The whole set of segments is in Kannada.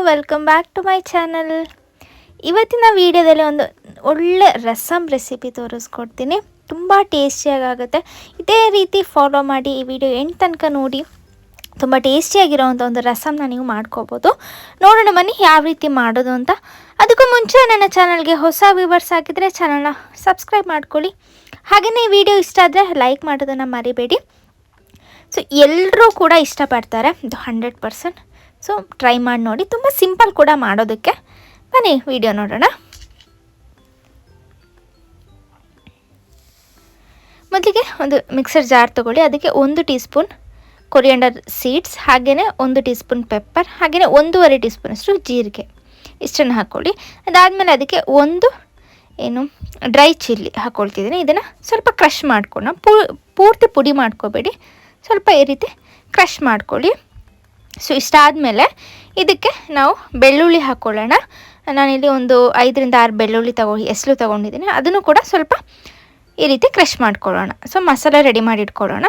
Welcome back to my channel. ಇವತ್ತಿನ ವಿಡಿಯೋದಲ್ಲಿ ಒಂದು ಒಳ್ಳೆ ರಸಮ್ ರೆಸಿಪಿ ತೋರಿಸ್ಕೊಡ್ತೀನಿ. ತುಂಬ ಟೇಸ್ಟಿಯಾಗುತ್ತೆ. ಇದೇ ರೀತಿ ಫಾಲೋ ಮಾಡಿ ಈ ವಿಡಿಯೋ ಎಂಡ್ ತನಕ ನೋಡಿ. ತುಂಬ ಟೇಸ್ಟಿಯಾಗಿರೋವಂಥ ಒಂದು ರಸಮ್ನ ನೀವು ಮಾಡ್ಕೋಬೋದು. ನೋಡೋಣ ಬನ್ನಿ ಯಾವ ರೀತಿ ಮಾಡೋದು ಅಂತ. ಅದಕ್ಕೂ ಮುಂಚೆ ನನ್ನ ಚಾನಲ್ಗೆ ಹೊಸ ವ್ಯೂವರ್ಸ್ ಆಗಿದ್ದರೆ ಚಾನಲ್ನ ಸಬ್ಸ್ಕ್ರೈಬ್ ಮಾಡ್ಕೊಳ್ಳಿ. ಹಾಗೆಯೇ ಈ ವಿಡಿಯೋ ಇಷ್ಟ ಆದರೆ ಲೈಕ್ ಮಾಡೋದನ್ನು ಮರಿಬೇಡಿ. ಸೊ ಎಲ್ಲರೂ ಕೂಡ ಇಷ್ಟಪಡ್ತಾರೆ, ಇದು 100%. ಸೊ ಟ್ರೈ ಮಾಡಿ ನೋಡಿ, ತುಂಬ ಸಿಂಪಲ್ ಕೂಡ ಮಾಡೋದಕ್ಕೆ. ಬನ್ನಿ ವಿಡಿಯೋ ನೋಡೋಣ. ಮೊದಲಿಗೆ ಒಂದು ಮಿಕ್ಸರ್ ಜಾರ್ ತೊಗೊಳ್ಳಿ. ಅದಕ್ಕೆ 1 ಟೀ ಸ್ಪೂನ್ ಕೊರಿಯಾಂಡರ್ ಸೀಡ್ಸ್, ಹಾಗೆಯೇ 1 ಟೀ ಸ್ಪೂನ್ ಪೆಪ್ಪರ್, ಹಾಗೆಯೇ 1.5 ಟೀ ಸ್ಪೂನಷ್ಟು ಜೀರಿಗೆ, ಇಷ್ಟನ್ನು ಹಾಕ್ಕೊಳ್ಳಿ. ಅದಾದಮೇಲೆ ಅದಕ್ಕೆ ಒಂದು ಡ್ರೈ ಚಿಲ್ಲಿ ಹಾಕ್ಕೊಳ್ತಿದ್ದೀನಿ. ಇದನ್ನು ಸ್ವಲ್ಪ ಕ್ರಷ್ ಮಾಡ್ಕೊಳ್ಳೋಣ. ಪೂರ್ತಿ ಪುಡಿ ಮಾಡ್ಕೋಬೇಡಿ, ಸ್ವಲ್ಪ ಈ ರೀತಿ ಕ್ರಷ್ ಮಾಡ್ಕೊಳ್ಳಿ. ಸೊ ಇಷ್ಟಾದಮೇಲೆ ಇದಕ್ಕೆ ನಾವು ಬೆಳ್ಳುಳ್ಳಿ ಹಾಕ್ಕೊಳ್ಳೋಣ. ನಾನಿಲ್ಲಿ ಒಂದು 5ರಿಂದ 6 ಬೆಳ್ಳುಳ್ಳಿ ಎಸಳು ತೊಗೊಂಡಿದ್ದೀನಿ. ಅದನ್ನು ಕೂಡ ಸ್ವಲ್ಪ ಈ ರೀತಿ ಕ್ರಷ್ ಮಾಡ್ಕೊಳ್ಳೋಣ. ಸೊ ಮಸಾಲೆ ರೆಡಿ ಮಾಡಿ ಇಟ್ಕೊಳ್ಳೋಣ.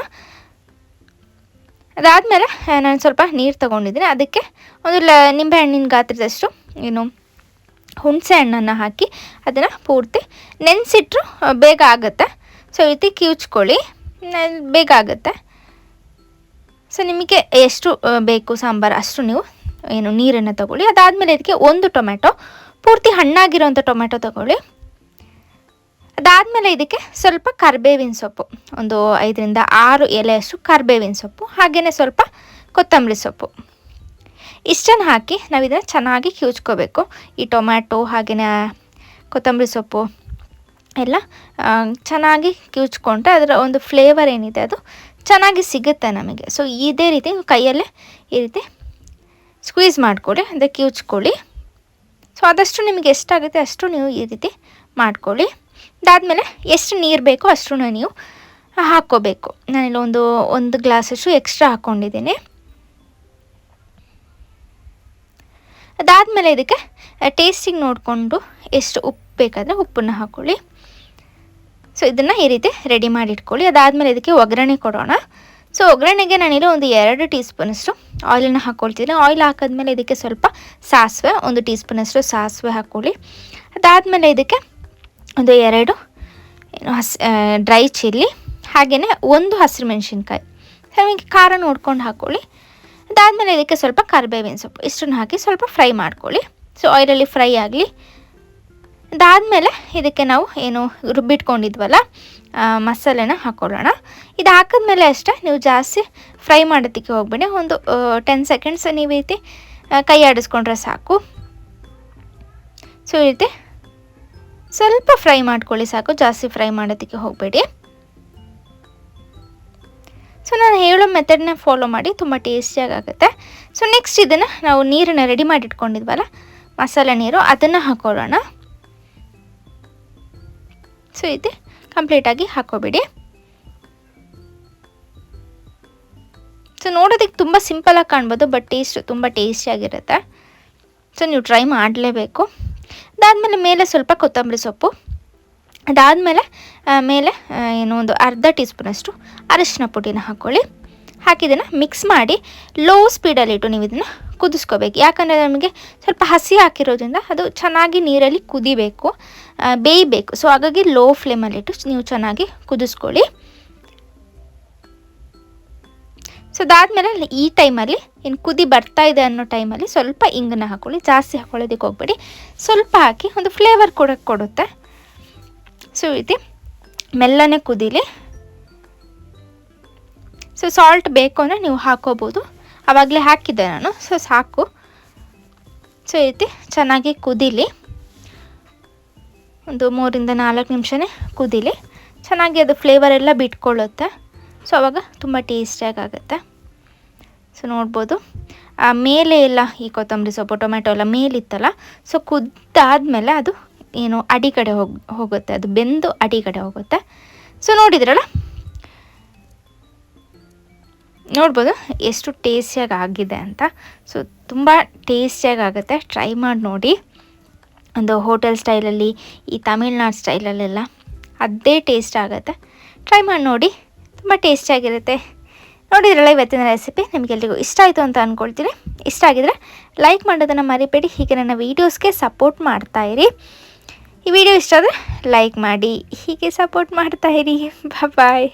ಅದಾದಮೇಲೆ ನಾನು ಸ್ವಲ್ಪ ನೀರು ತೊಗೊಂಡಿದ್ದೀನಿ. ಅದಕ್ಕೆ ಒಂದು ನಿಂಬೆಹಣ್ಣಿನ ಗಾತ್ರದಷ್ಟು ಹುಣಸೆ ಹಣ್ಣನ್ನು ಹಾಕಿ ಅದನ್ನು ಪೂರ್ತಿ ನೆನೆಸಿಟ್ರು ಬೇಗ ಆಗುತ್ತೆ. ಸೊ ಈ ರೀತಿ ಕಿವುಚ್ಕೊಳ್ಳಿ, ಬೇಗ ಆಗುತ್ತೆ. ಸೊ ನಿಮಗೆ ಎಷ್ಟು ಬೇಕು ಸಾಂಬಾರು ಅಷ್ಟು ನೀವು ನೀರನ್ನು ತಗೊಳ್ಳಿ. ಅದಾದಮೇಲೆ ಇದಕ್ಕೆ 1 ಟೊಮೆಟೊ, ಪೂರ್ತಿ ಹಣ್ಣಾಗಿರೋಂಥ ಟೊಮೆಟೊ ತಗೊಳ್ಳಿ. ಅದಾದಮೇಲೆ ಇದಕ್ಕೆ ಸ್ವಲ್ಪ ಕರಿಬೇವಿನ ಸೊಪ್ಪು, ಒಂದು 5ರಿಂದ 6 ಎಲೆಯಷ್ಟು ಕರಿಬೇವಿನ ಸೊಪ್ಪು, ಹಾಗೆಯೇ ಸ್ವಲ್ಪ ಕೊತ್ತಂಬರಿ ಸೊಪ್ಪು, ಇಷ್ಟನ್ನು ಹಾಕಿ ನಾವು ಇದನ್ನು ಚೆನ್ನಾಗಿ ಕಿವುಚ್ಕೋಬೇಕು. ಈ ಟೊಮ್ಯಾಟೊ ಹಾಗೆಯೇ ಕೊತ್ತಂಬರಿ ಸೊಪ್ಪು ಎಲ್ಲ ಚೆನ್ನಾಗಿ ಕಿವುಚ್ಕೊಂಡ್ರೆ ಅದರ ಒಂದು ಫ್ಲೇವರ್ ಏನಿದೆ ಅದು ಚೆನ್ನಾಗಿ ಸಿಗುತ್ತೆ ನಮಗೆ. ಸೊ ಇದೇ ರೀತಿ ಕೈಯಲ್ಲೇ ಈ ರೀತಿ ಸ್ಕ್ವೀಸ್ ಮಾಡಿಕೊಳ್ಳಿ, ಅಂದರೆ ಕಿವುಚ್ಕೊಳ್ಳಿ. ಸೊ ಆದಷ್ಟು ನಿಮಗೆ ಎಷ್ಟಾಗುತ್ತೆ ಅಷ್ಟು ನೀವು ಈ ರೀತಿ ಮಾಡ್ಕೊಳ್ಳಿ. ಅದಾದಮೇಲೆ ಎಷ್ಟು ನೀರು ಬೇಕೋ ಅಷ್ಟು ನೀವು ಹಾಕ್ಕೋಬೇಕು. ನಾನಿಲ್ಲಿ ಒಂದು ಗ್ಲಾಸಷ್ಟು ಎಕ್ಸ್ಟ್ರಾ ಹಾಕ್ಕೊಂಡಿದ್ದೀನಿ. ಅದಾದಮೇಲೆ ಇದಕ್ಕೆ ಟೇಸ್ಟಿಗೆ ನೋಡಿಕೊಂಡು ಎಷ್ಟು ಉಪ್ಪು ಬೇಕಾದರೆ ಉಪ್ಪನ್ನು ಹಾಕ್ಕೊಳ್ಳಿ. ಸೊ ಇದನ್ನು ಈ ರೀತಿ ರೆಡಿ ಮಾಡಿ ಇಟ್ಕೊಳ್ಳಿ. ಅದಾದಮೇಲೆ ಇದಕ್ಕೆ ಒಗ್ಗರಣೆ ಕೊಡೋಣ. ಸೊ ಒಗ್ಗರಣೆಗೆ ನಾನಿಲ್ಲಿ ಒಂದು 2 ಟೀ ಸ್ಪೂನಷ್ಟು ಆಯಿಲನ್ನು ಹಾಕ್ಕೊಳ್ತೀನಿ. ಆಯಿಲ್ ಹಾಕಿದ್ಮೇಲೆ ಇದಕ್ಕೆ ಸ್ವಲ್ಪ ಸಾಸಿವೆ, 1 ಟೀ ಸ್ಪೂನಷ್ಟು ಸಾಸಿವೆ ಹಾಕ್ಕೊಳ್ಳಿ. ಅದಾದಮೇಲೆ ಇದಕ್ಕೆ ಒಂದು 2 ಡ್ರೈ ಚಿಲ್ಲಿ, ಹಾಗೆಯೇ 1 ಹಸಿರು ಮೆಣಸಿನ್ಕಾಯಿ, ನಿಮಗೆ ಖಾರ ನೋಡ್ಕೊಂಡು ಹಾಕ್ಕೊಳ್ಳಿ. ಅದಾದಮೇಲೆ ಇದಕ್ಕೆ ಸ್ವಲ್ಪ ಕರಿಬೇವಿನ ಸೊಪ್ಪು, ಇಷ್ಟನ್ನು ಹಾಕಿ ಸ್ವಲ್ಪ ಫ್ರೈ ಮಾಡ್ಕೊಳ್ಳಿ. ಸೊ ಆಯಿಲಲ್ಲಿ ಫ್ರೈ ಆಗಲಿ. ಅದಾದಮೇಲೆ ಇದಕ್ಕೆ ನಾವು ರುಬ್ಬಿಟ್ಕೊಂಡಿದ್ವಲ್ಲ ಮಸಾಲೆನ ಹಾಕ್ಕೊಳ್ಳೋಣ. ಇದು ಹಾಕಿದ್ಮೇಲೆ ಅಷ್ಟೇ, ನೀವು ಜಾಸ್ತಿ ಫ್ರೈ ಮಾಡೋದಕ್ಕೆ ಹೋಗ್ಬೇಡಿ. ಒಂದು 10 ಸೆಕೆಂಡ್ಸ್ ನೀವು ಈ ರೀತಿ ಕೈ ಆಡಿಸ್ಕೊಂಡ್ರೆ ಸಾಕು. ಸೊ ಈ ರೀತಿ ಸ್ವಲ್ಪ ಫ್ರೈ ಮಾಡ್ಕೊಳ್ಳಿ ಸಾಕು, ಜಾಸ್ತಿ ಫ್ರೈ ಮಾಡೋದಕ್ಕೆ ಹೋಗಬೇಡಿ. ಸೊ ನಾನು ಹೇಳೋ ಮೆಥಡ್ನ ಫಾಲೋ ಮಾಡಿ, ತುಂಬ ಟೇಸ್ಟಿಯಾಗುತ್ತೆ. ಸೊ ನೆಕ್ಸ್ಟ್ ಇದನ್ನು ನಾವು ನೀರನ್ನು ರೆಡಿ ಮಾಡಿ ಇಟ್ಕೊಂಡಿದ್ವಲ್ಲ ಮಸಾಲೆ ನೀರು, ಅದನ್ನು ಹಾಕ್ಕೊಳ್ಳೋಣ. ಸೊ ಇದು ಕಂಪ್ಲೀಟಾಗಿ ಹಾಕೋಬಿಡಿ. ಸೊ ನೋಡೋದಕ್ಕೆ ತುಂಬ ಸಿಂಪಲಾಗಿ ಕಾಣ್ಬೋದು, ಬಟ್ ಟೇಸ್ಟ್ ತುಂಬ ಟೇಸ್ಟಿಯಾಗಿರುತ್ತೆ. ಸೊ ನೀವು ಟ್ರೈ ಮಾಡಲೇಬೇಕು. ಅದಾದಮೇಲೆ ಮೇಲೆ ಸ್ವಲ್ಪ ಕೊತ್ತಂಬರಿ ಸೊಪ್ಪು, ಅದಾದಮೇಲೆ ಮೇಲೆ ಒಂದು ಅರ್ಧ ಟೀ ಸ್ಪೂನಷ್ಟು ಅರಿಶಿನ ಪುಡಿನ ಹಾಕ್ಕೊಳ್ಳಿ. ಹಾಕಿದ್ದನ್ನು ಮಿಕ್ಸ್ ಮಾಡಿ ಲೋ ಸ್ಪೀಡಲ್ಲಿಟ್ಟು ನೀವು ಇದನ್ನು ಕುದಿಸ್ಕೋಬೇಕು. ಯಾಕಂದರೆ ನಮಗೆ ಸ್ವಲ್ಪ ಹಸಿ ಹಾಕಿರೋದ್ರಿಂದ ಅದು ಚೆನ್ನಾಗಿ ನೀರಲ್ಲಿ ಕುದಿಬೇಕು, ಬೇಯಬೇಕು. ಸೊ ಹಾಗಾಗಿ ಲೋ ಫ್ಲೇಮಲ್ಲಿಟ್ಟು ನೀವು ಚೆನ್ನಾಗಿ ಕುದಿಸ್ಕೊಳ್ಳಿ. ಸೊ ಅದಾದಮೇಲೆ ಈ ಟೈಮಲ್ಲಿ ಕುದಿ ಬರ್ತಾ ಇದೆ ಅನ್ನೋ ಟೈಮಲ್ಲಿ ಸ್ವಲ್ಪ ಇಂಗನ್ನ ಹಾಕ್ಕೊಳ್ಳಿ. ಜಾಸ್ತಿ ಹಾಕ್ಕೊಳ್ಳೋದಕ್ಕೆ ಹೋಗ್ಬೇಡಿ, ಸ್ವಲ್ಪ ಹಾಕಿ ಒಂದು ಫ್ಲೇವರ್ ಕೊಡುತ್ತೆ. ಸೊ ಈ ರೀತಿ ಮೆಲ್ಲನೆ ಕುದೀಲಿ. ಸೊ ಸಾಲ್ಟ್ ಬೇಕು ಅಂದರೆ ನೀವು ಹಾಕೋಬೋದು, ಆವಾಗಲೇ ಹಾಕಿದ್ದೆ ನಾನು. ಸೊ ಸಾಕು. ಸೊ ಈ ರೀತಿ ಚೆನ್ನಾಗಿ ಕುದೀಲಿ, ಒಂದು 3ರಿಂದ 4 ನಿಮಿಷನೇ ಕುದೀಲಿ. ಚೆನ್ನಾಗಿ ಅದು ಫ್ಲೇವರ್ ಎಲ್ಲ ಬಿಟ್ಕೊಳ್ಳುತ್ತೆ. ಸೊ ಆವಾಗ ತುಂಬ ಟೇಸ್ಟಿಯಾಗುತ್ತೆ. ಸೊ ನೋಡ್ಬೋದು ಮೇಲೆ ಎಲ್ಲ ಈ ಕೊತ್ತಂಬರಿ ಸೊಪ್ಪು ಟೊಮೆಟೊ ಎಲ್ಲ ಮೇಲಿತ್ತಲ್ಲ, ಸೊ ಕುದ್ದಾದಮೇಲೆ ಅದು ಅಡಿ ಕಡೆ ಹೋಗುತ್ತೆ, ಅದು ಬೆಂದು ಅಡಿ ಕಡೆ ಹೋಗುತ್ತೆ. ಸೊ ನೋಡಿದ್ರಲ್ಲ, ನೋಡ್ಬೋದು ಎಷ್ಟು ಟೇಸ್ಟಿಯಾಗಿ ಆಗಿದೆ ಅಂತ. ಸೊ ತುಂಬ ಟೇಸ್ಟಿಯಾಗುತ್ತೆ, ಟ್ರೈ ಮಾಡಿ ನೋಡಿ. ಒಂದು ಹೋಟೆಲ್ ಸ್ಟೈಲಲ್ಲಿ, ಈ ತಮಿಳ್ನಾಡು ಸ್ಟೈಲಲ್ಲೆಲ್ಲ ಅದೇ ಟೇಸ್ಟ್ ಆಗುತ್ತೆ. ಟ್ರೈ ಮಾಡಿ ನೋಡಿ, ತುಂಬ ಟೇಸ್ಟಿಯಾಗಿರುತ್ತೆ. ನೋಡಿದ್ರಲ್ಲ ಇವತ್ತಿನ ರೆಸಿಪಿ ನಿಮಗೆಲ್ರಿಗೂ ಇಷ್ಟ ಆಯಿತು ಅಂತ ಅಂದ್ಕೊಳ್ತೀನಿ. ಇಷ್ಟ ಆಗಿದರೆ ಲೈಕ್ ಮಾಡೋದನ್ನು ಮರಿಬೇಡಿ. ಹೀಗೆ ನನ್ನ ವೀಡಿಯೋಸ್ಗೆ ಸಪೋರ್ಟ್ ಮಾಡ್ತಾಯಿರಿ. ಈ ವಿಡಿಯೋ ಇಷ್ಟ ಆದರೆ ಲೈಕ್ ಮಾಡಿ, ಹೀಗೆ ಸಪೋರ್ಟ್ ಮಾಡ್ತಾಯಿರಿ. ಬಾಯ್.